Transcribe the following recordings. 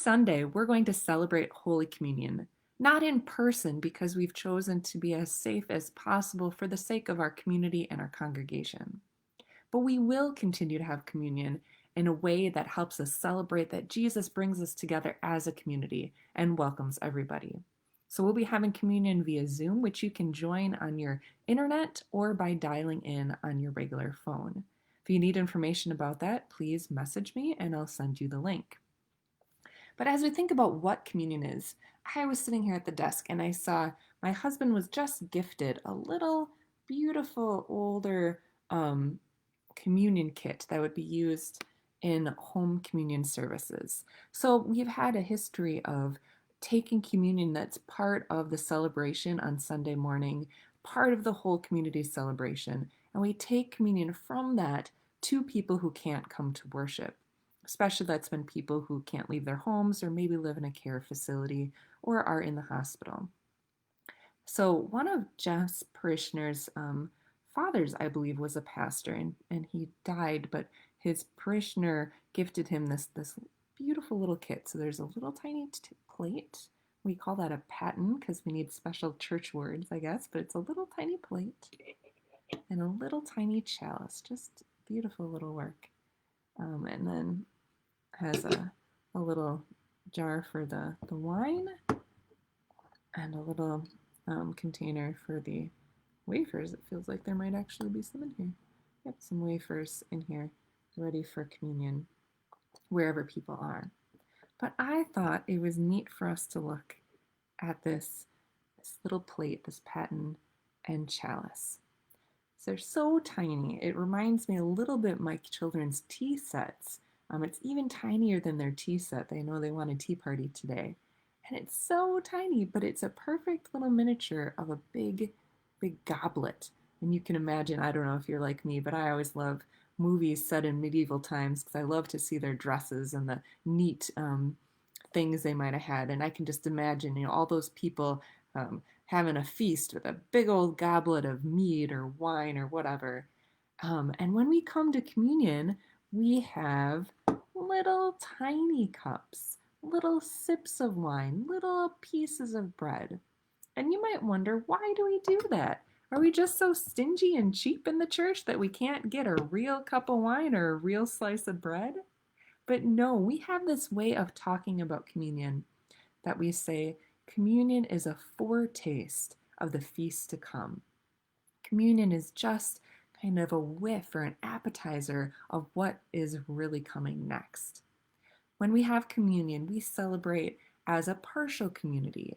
Sunday, we're going to celebrate Holy Communion, not in person because we've chosen to be as safe as possible for the sake of our community and our congregation. But we will continue to have communion in a way that helps us celebrate that Jesus brings us together as a community and welcomes everybody. So we'll be having communion via Zoom, which you can join on your internet or by dialing in on your regular phone. If you need information about that, please message me and I'll send you the link. But as we think about what communion is, I was sitting here at the desk and I saw my husband was just gifted a little beautiful older um, communion kit that would be used in home communion services. So we've had a history of taking communion that's part of the celebration on Sunday morning, part of the whole community celebration, and we take communion from that to people who can't come to worship. Especially that's been people who can't leave their homes or maybe live in a care facility or are in the hospital. So one of Jeff's parishioners' fathers, I believe, was a pastor, and he died, but his parishioner gifted him this beautiful little kit. So there's a little tiny plate. We call that a paten because we need special church words, I guess, but it's a little tiny plate and a little tiny chalice. Just beautiful little work. And then has a little jar for the wine and a little container for the wafers. It feels like there might actually be some in here. Yep, some wafers in here ready for communion wherever people are. But I thought it was neat for us to look at this little plate, this paten and chalice. So they're so tiny. It reminds me a little bit of my children's tea sets. It's even tinier than their tea set. They know they want a tea party today. And it's so tiny, but it's a perfect little miniature of a big, big goblet. And you can imagine, I don't know if you're like me, but I always love movies set in medieval times because I love to see their dresses and the neat things they might have had. And I can just imagine, all those people having a feast with a big old goblet of mead or wine or whatever. And when we come to communion, we have little tiny cups, little sips of wine, little pieces of bread. And you might wonder, why do we do that? Are we just so stingy and cheap in the church that we can't get a real cup of wine or a real slice of bread? But no, we have this way of talking about communion that we say communion is a foretaste of the feast to come. Communion is just kind of a whiff or an appetizer of what is really coming next. When we have communion, we celebrate as a partial community.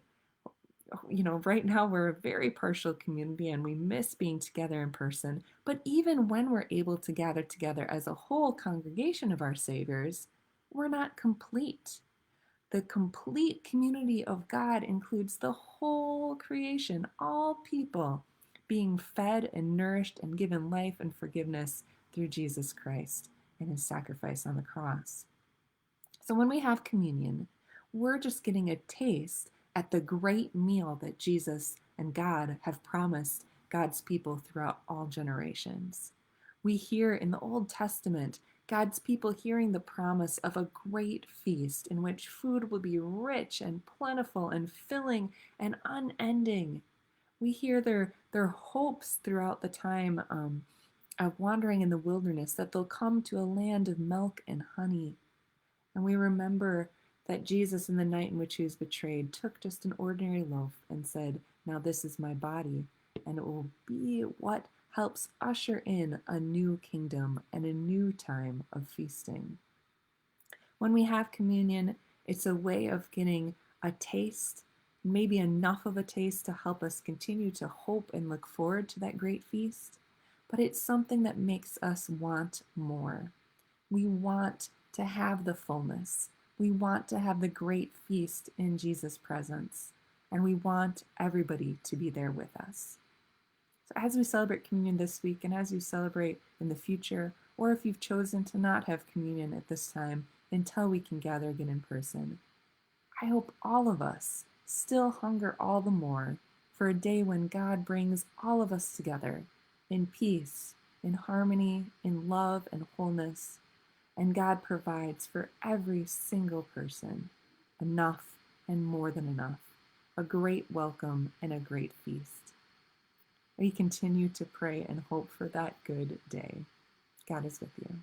Right now we're a very partial community and we miss being together in person. But even when we're able to gather together as a whole congregation of our Saviors, we're not complete. The complete community of God includes the whole creation, all people being fed and nourished and given life and forgiveness through Jesus Christ and his sacrifice on the cross. So when we have communion, we're just getting a taste at the great meal that Jesus and God have promised God's people throughout all generations. We hear in the Old Testament God's people hearing the promise of a great feast in which food will be rich and plentiful and filling and unending. We hear their hopes throughout the time of wandering in the wilderness that they'll come to a land of milk and honey. And we remember that Jesus, in the night in which he was betrayed, took just an ordinary loaf and said, "Now this is my body," and it will be what helps usher in a new kingdom and a new time of feasting. When we have communion, it's a way of getting a taste, maybe enough of a taste to help us continue to hope and look forward to that great feast, but it's something that makes us want more. We want to have the fullness. We want to have the great feast in Jesus' presence, and we want everybody to be there with us. So as we celebrate communion this week and as you celebrate in the future, or if you've chosen to not have communion at this time until we can gather again in person, I hope all of us still hunger all the more for a day when God brings all of us together in peace, in harmony, in love and wholeness, and God provides for every single person. enough and more than enough, a great welcome and a great feast. We continue to pray and hope for that good day. God is with you.